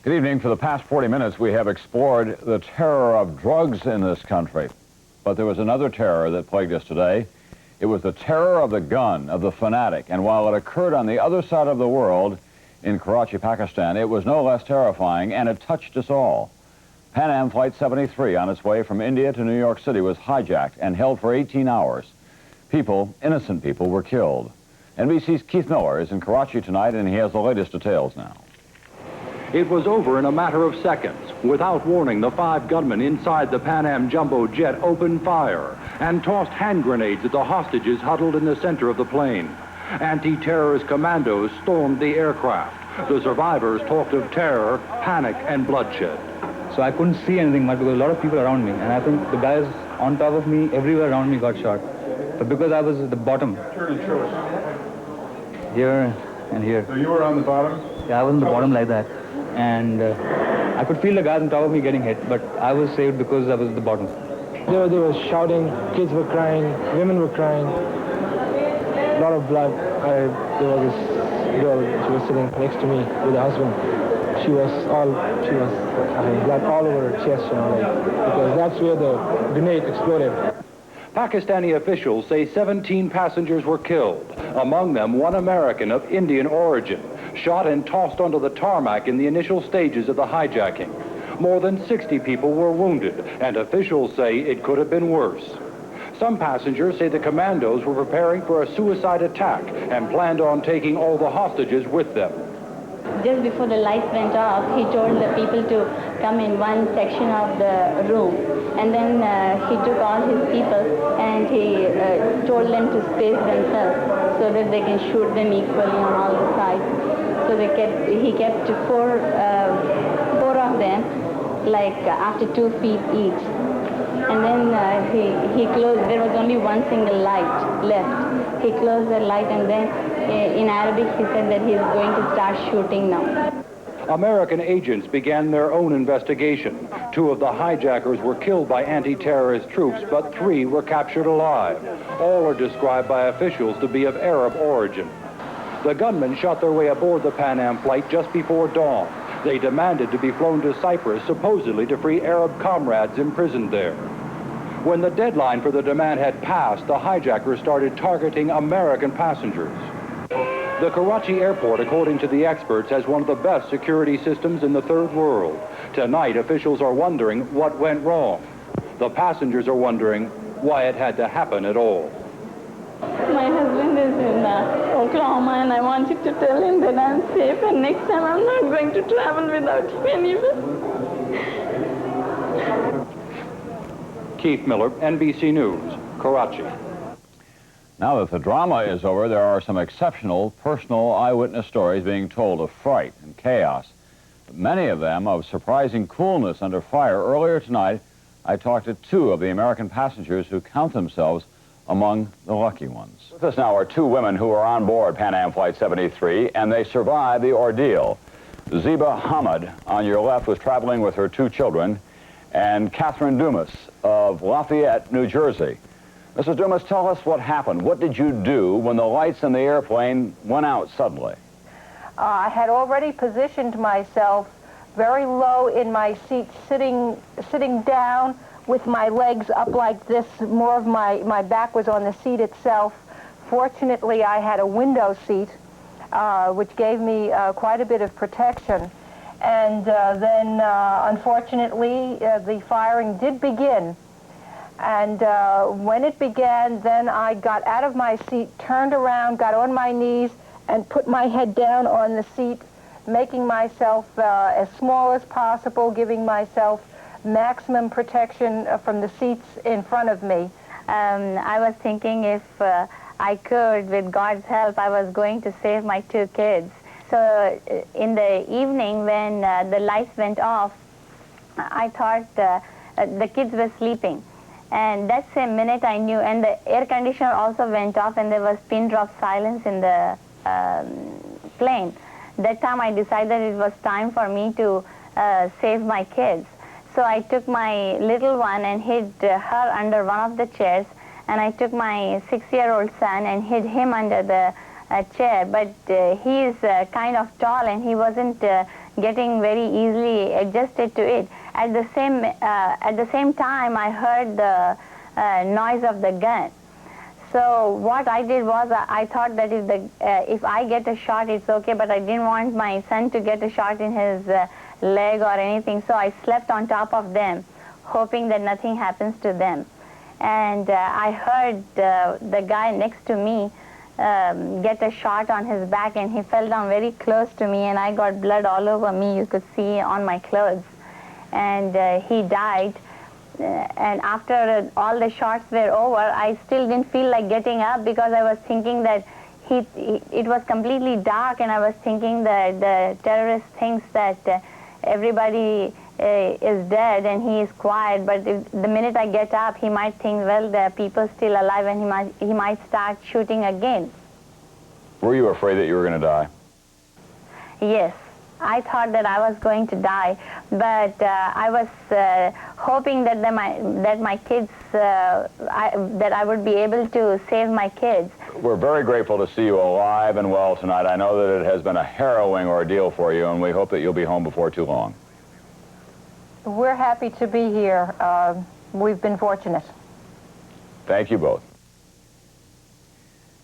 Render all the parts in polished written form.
Good evening. For the past 40 minutes, we have explored the terror of drugs in this country. But there was another terror that plagued us today. It was the terror of the gun, of the fanatic. And while it occurred on the other side of the world, in Karachi, Pakistan, it was no less terrifying, and it touched us all. Pan Am Flight 73, on its way from India to New York City, was hijacked and held for 18 hours. People, innocent people, were killed. NBC's Keith Miller is in Karachi tonight, and he has the latest details now. It was over in a matter of seconds. Without warning, the 5 gunmen inside the Pan Am jumbo jet opened fire and tossed hand grenades at the hostages huddled in the center of the plane. Anti-terrorist commandos stormed the aircraft. The survivors talked of terror, panic, and bloodshed. So I couldn't see anything much because a lot of people around me, and I think the guys on top of me, everywhere around me got shot. But because I was at the bottom, here and here. So you were on the bottom? Yeah, I was on the bottom like that. And I could feel the guys on top of me getting hit, but I was saved because I was at the bottom. They were shouting, kids were crying, women were crying, a lot of blood. There was this girl, she was sitting next to me with her husband. She was having blood all over her chest, because that's where the grenade exploded. Pakistani officials say 17 passengers were killed, among them 1 American of Indian origin, shot and tossed onto the tarmac in the initial stages of the hijacking. More than 60 people were wounded, and officials say it could have been worse. Some passengers say the commandos were preparing for a suicide attack and planned on taking all the hostages with them. Just before the lights went off, he told the people to come in one section of the room. And then he took all his people and he told them to space themselves so that they can shoot them equally on all the sides. So he kept 4 of them, like after 2 feet each. And then he closed, there was only one single light left. He closed the light, and then in Arabic he said that he's going to start shooting now. American agents began their own investigation. 2 of the hijackers were killed by anti-terrorist troops, but 3 were captured alive. All are described by officials to be of Arab origin. The gunmen shot their way aboard the Pan Am flight just before dawn. They demanded to be flown to Cyprus, supposedly to free Arab comrades imprisoned there. When the deadline for the demand had passed, the hijackers started targeting American passengers. The Karachi airport, according to the experts, has one of the best security systems in the third world. Tonight, officials are wondering what went wrong. The passengers are wondering why it had to happen at all. My husband is in Oklahoma, and I wanted to tell him that I'm safe, and next time I'm not going to travel without him anywhere. Keith Miller, NBC News, Karachi. Now that the drama is over, there are some exceptional personal eyewitness stories being told of fright and chaos. Many of them of surprising coolness under fire. Earlier tonight, I talked to 2 of the American passengers who count themselves among the lucky ones. With us now are 2 women who are on board Pan Am Flight 73, and they survived the ordeal. Ziba Hamid, on your left, was traveling with her 2 children, and Catherine Dumas of Lafayette, New Jersey. Mrs. Dumas, tell us what happened. What did you do when the lights in the airplane went out suddenly? I had already positioned myself very low in my seat, sitting down with my legs up like this. More of my back was on the seat itself. Fortunately, I had a window seat, which gave me quite a bit of protection. And then, unfortunately, the firing did begin. And when it began, then I got out of my seat, turned around, got on my knees, and put my head down on the seat, making myself as small as possible, giving myself maximum protection from the seats in front of me. I was thinking if I could, with God's help, I was going to save my 2 kids. So in the evening when the lights went off, I thought the kids were sleeping. And that same minute I knew, and the air conditioner also went off, and there was pin drop silence in the plane. That time I decided it was time for me to save my kids. So I took my little one and hid her under one of the chairs, and I took my 6-year-old son and hid him under the chair. But he is kind of tall, and he wasn't getting very easily adjusted to it. At the same time, I heard the noise of the gun. So what I did was I thought that if I get a shot, it's okay, but I didn't want my son to get a shot in his leg or anything, so I slept on top of them, hoping that nothing happens to them. And I heard the guy next to me get a shot on his back, and he fell down very close to me, and I got blood all over me. You could see on my clothes. And he died. And after all the shots were over, I still didn't feel like getting up, because I was thinking that it was completely dark, and I was thinking that the terrorist thinks that everybody is dead and he is quiet, but the minute I get up, he might think, well, the people's still alive, and he might start shooting again. Were you afraid that you were going to die? Yes. I thought that I was going to die, but I was hoping that my kids, that I would be able to save my kids. We're very grateful to see you alive and well tonight. I know that it has been a harrowing ordeal for you, and we hope that you'll be home before too long. We're happy to be here. We've been fortunate. Thank you both.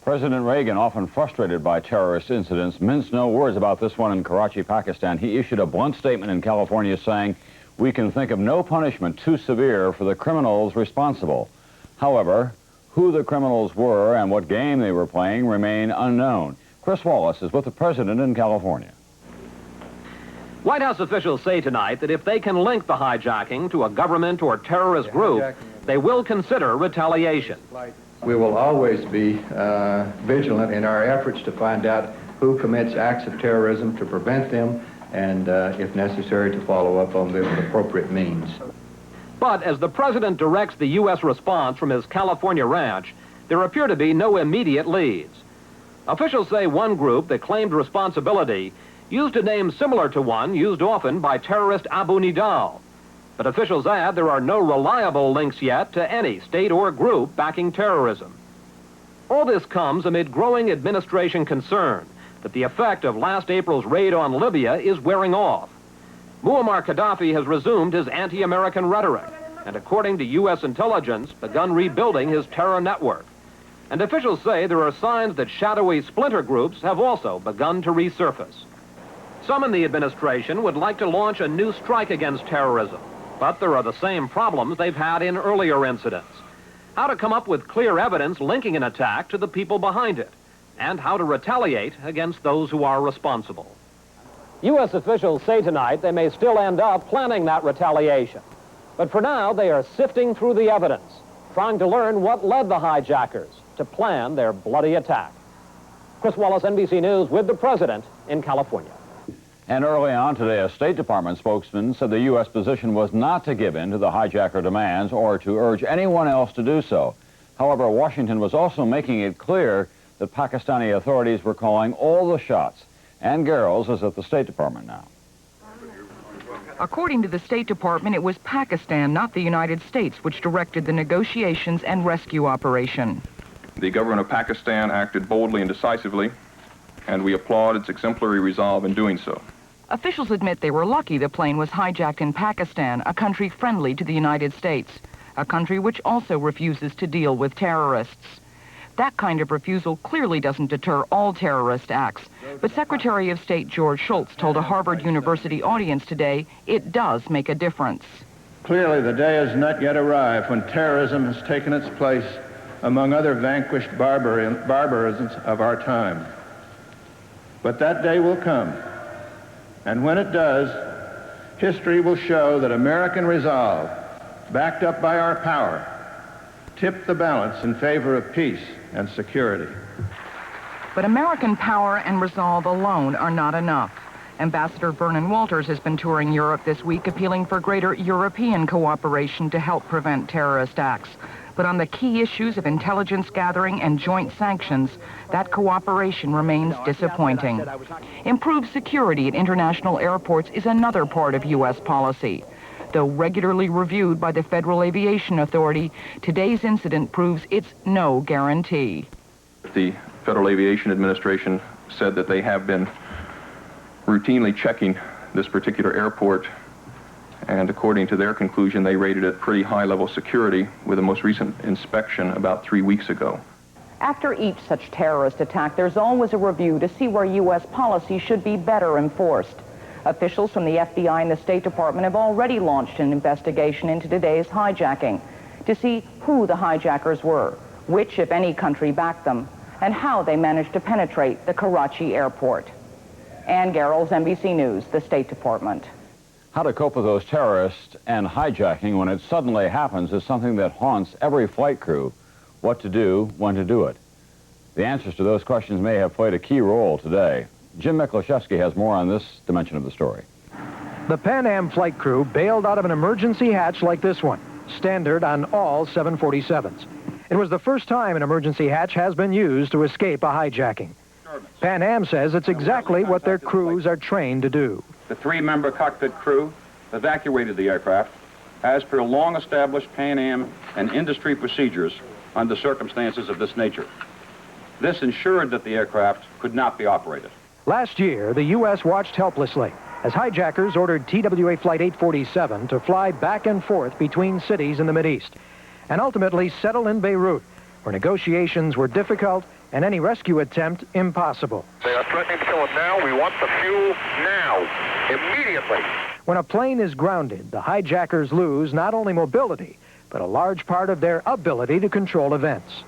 President Reagan, often frustrated by terrorist incidents, minced no words about this one in Karachi, Pakistan. He issued a blunt statement in California saying, "We can think of no punishment too severe for the criminals responsible." However, who the criminals were and what game they were playing remain unknown. Chris Wallace is with the president in California. White House officials say tonight that if they can link the hijacking to a government or terrorist group, they will consider retaliation. We will always be vigilant in our efforts to find out who commits acts of terrorism, to prevent them, and if necessary, to follow up on them with appropriate means. But as the president directs the U.S. response from his California ranch, there appear to be no immediate leads. Officials say one group that claimed responsibility used a name similar to one used often by terrorist Abu Nidal. But officials add there are no reliable links yet to any state or group backing terrorism. All this comes amid growing administration concern that the effect of last April's raid on Libya is wearing off. Muammar Gaddafi has resumed his anti-American rhetoric and, according to U.S. intelligence, begun rebuilding his terror network. And officials say there are signs that shadowy splinter groups have also begun to resurface. Some in the administration would like to launch a new strike against terrorism, but there are the same problems they've had in earlier incidents. How to come up with clear evidence linking an attack to the people behind it, and how to retaliate against those who are responsible. U.S. officials say tonight they may still end up planning that retaliation. But for now, they are sifting through the evidence, trying to learn what led the hijackers to plan their bloody attack. Chris Wallace, NBC News, with the president in California. And early on today, a State Department spokesman said the U.S. position was not to give in to the hijacker demands or to urge anyone else to do so. However, Washington was also making it clear that Pakistani authorities were calling all the shots. Ann Garrels is at the State Department now. According to the State Department, it was Pakistan, not the United States, which directed the negotiations and rescue operation. The government of Pakistan acted boldly and decisively, and we applaud its exemplary resolve in doing so. Officials admit they were lucky the plane was hijacked in Pakistan, a country friendly to the United States, a country which also refuses to deal with terrorists. That kind of refusal clearly doesn't deter all terrorist acts, but Secretary of State George Shultz told a Harvard University audience today it does make a difference. Clearly, the day has not yet arrived when terrorism has taken its place among other vanquished barbarisms of our time. But that day will come, and when it does, history will show that American resolve, backed up by our power, tipped the balance in favor of peace and security. But American power and resolve alone are not enough. Ambassador Vernon Walters has been touring Europe this week, appealing for greater European cooperation to help prevent terrorist acts. But on the key issues of intelligence gathering and joint sanctions, that cooperation remains disappointing. Improved security at international airports is another part of U.S. policy. Though regularly reviewed by the Federal Aviation Authority, today's incident proves it's no guarantee. The Federal Aviation Administration said that they have been routinely checking this particular airport, and according to their conclusion, they rated it pretty high-level security with the most recent inspection about 3 weeks ago. After each such terrorist attack, there's always a review to see where U.S. policy should be better enforced. Officials from the FBI and the State Department have already launched an investigation into today's hijacking to see who the hijackers were, which, if any, country backed them, and how they managed to penetrate the Karachi airport. Ann Garrels, NBC News, the State Department. How to cope with those terrorists and hijacking when it suddenly happens is something that haunts every flight crew. What to do, when to do it. The answers to those questions may have played a key role today. Jim Miklashevsky has more on this dimension of the story. The Pan Am flight crew bailed out of an emergency hatch like this one, standard on all 747s. It was the first time an emergency hatch has been used to escape a hijacking. Pan Am says it's exactly what their crews are trained to do. The three-member cockpit crew evacuated the aircraft as per long-established Pan Am and industry procedures under circumstances of this nature. This ensured that the aircraft could not be operated. Last year, the U.S. watched helplessly as hijackers ordered TWA Flight 847 to fly back and forth between cities in the Mideast and ultimately settle in Beirut, where negotiations were difficult and any rescue attempt impossible. They are threatening to kill us now. We want the fuel now, immediately. When a plane is grounded, the hijackers lose not only mobility, but a large part of their ability to control events.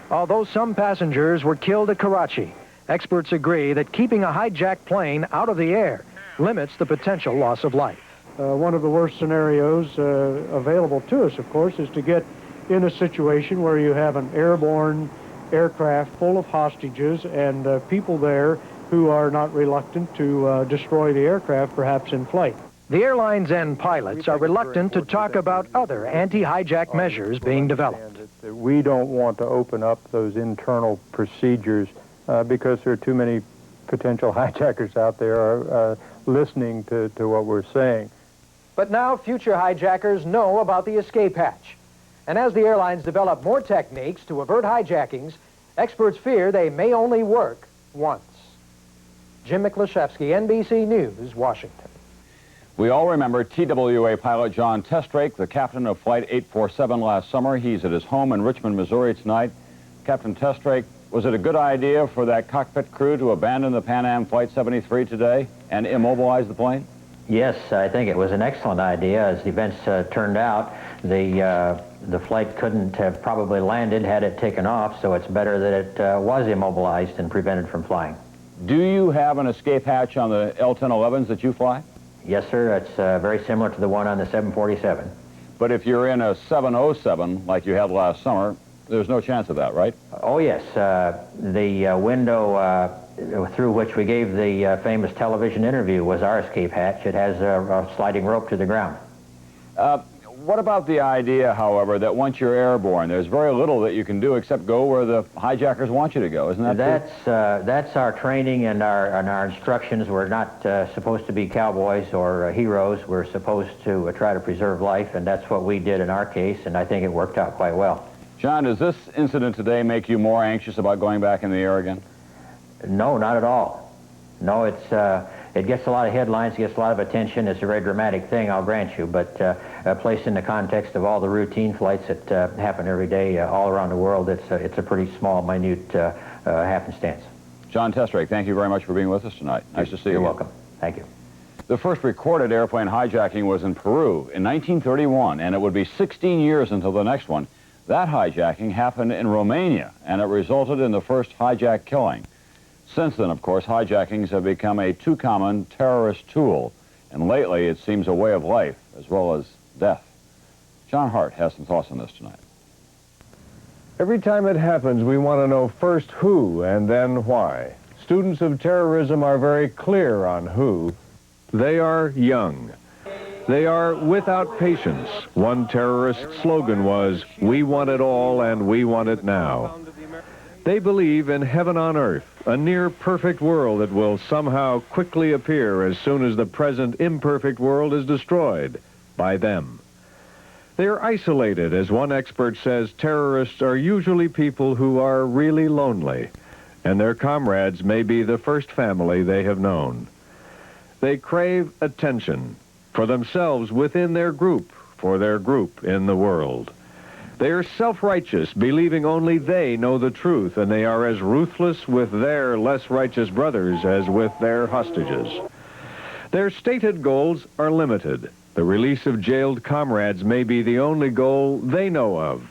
Although some passengers were killed at Karachi, experts agree that keeping a hijacked plane out of the air limits the potential loss of life. One of the worst scenarios available to us, of course, is to get in a situation where you have an airborne aircraft full of hostages and people there who are not reluctant to destroy the aircraft, perhaps in flight. The airlines and pilots are reluctant to talk about other anti-hijack measures being developed. We don't want to open up those internal procedures because there are too many potential hijackers out there listening to what we're saying. But now future hijackers know about the escape hatch. And as the airlines develop more techniques to avert hijackings, experts fear they may only work once. Jim Miklashevsky, NBC News, Washington. We all remember TWA pilot John Testrake, the captain of Flight 847 last summer. He's at his home in Richmond, Missouri tonight. Captain Testrake, was it a good idea for that cockpit crew to abandon the Pan Am Flight 73 today and immobilize the plane? Yes, I think it was an excellent idea. As the events turned out, the flight couldn't have probably landed had it taken off, so it's better that it was immobilized and prevented from flying. Do you have an escape hatch on the L-1011s that you fly? Yes, sir. It's very similar to the one on the 747. But if you're in a 707 like you had last summer, there's no chance of that, right? Oh, yes. The window through which we gave the famous television interview was our escape hatch. It has a sliding rope to the ground. What about the idea, however, that once you're airborne, there's very little that you can do except go where the hijackers want you to go? Isn't that true? That's our training and our instructions. We're not supposed to be cowboys or heroes. We're supposed to try to preserve life, and that's what we did in our case, and I think it worked out quite well. John, does this incident today make you more anxious about going back in the air again? No, not at all. No, it gets a lot of headlines, gets a lot of attention. It's a very dramatic thing, I'll grant you, but placed in the context of all the routine flights that happen every day all around the world, it's a pretty small, minute happenstance. John Testrake, thank you very much for being with us tonight. Nice to see you. You're welcome. Thank you. The first recorded airplane hijacking was in Peru in 1931, and it would be 16 years until the next one. That hijacking happened in Romania, and it resulted in the first hijack killing. Since then, of course, hijackings have become a too common terrorist tool, and lately it seems a way of life as well as death. John Hart has some thoughts on this tonight. Every time it happens, we want to know first who and then why. Students of terrorism are very clear on who. They are young. They are without patience. One terrorist slogan was, "We want it all and we want it now." They believe in heaven on earth, a near-perfect world that will somehow quickly appear as soon as the present imperfect world is destroyed by them. They are isolated. As one expert says, terrorists are usually people who are really lonely, and their comrades may be the first family they have known. They crave attention for themselves within their group, for their group in the world. They are self-righteous, believing only they know the truth, and they are as ruthless with their less righteous brothers as with their hostages. Their stated goals are limited. The release of jailed comrades may be the only goal they know of.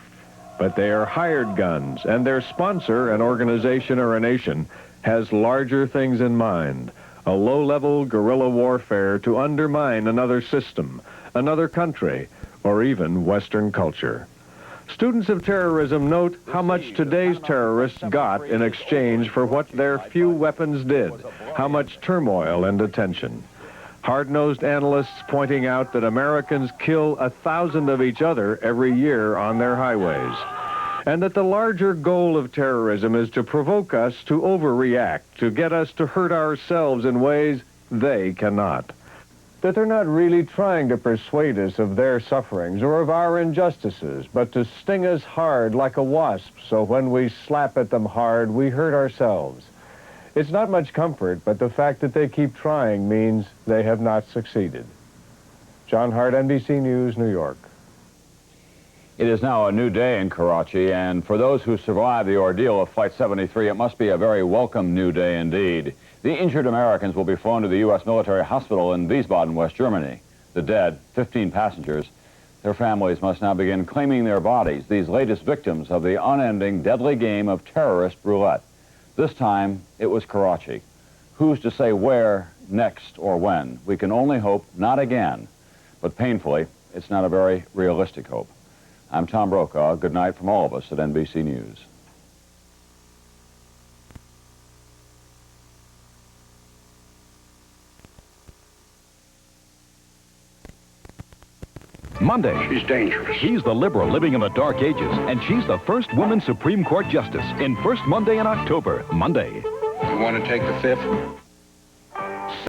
But they are hired guns, and their sponsor, an organization or a nation, has larger things in mind. A low-level guerrilla warfare to undermine another system, another country, or even Western culture. Students of terrorism note how much today's terrorists got in exchange for what their few weapons did, how much turmoil and attention. Hard-nosed analysts pointing out that Americans kill 1,000 of each other every year on their highways, and that the larger goal of terrorism is to provoke us to overreact, to get us to hurt ourselves in ways they cannot. That they're not really trying to persuade us of their sufferings or of our injustices, but to sting us hard like a wasp, so when we slap at them hard, we hurt ourselves. It's not much comfort, but the fact that they keep trying means they have not succeeded. John Hart, NBC News, New York. It is now a new day in Karachi, and for those who survived the ordeal of Flight 73, it must be a very welcome new day indeed. The injured Americans will be flown to the U.S. military hospital in Wiesbaden, West Germany. The dead, 15 passengers, their families must now begin claiming their bodies, these latest victims of the unending, deadly game of terrorist roulette. This time, it was Karachi. Who's to say where, next, or when? We can only hope not again. But painfully, it's not a very realistic hope. I'm Tom Brokaw. Good night from all of us at NBC News. Monday. She's dangerous. He's the liberal living in the dark ages, and she's the first woman Supreme Court Justice in First Monday in October. Monday. You want to take the fifth?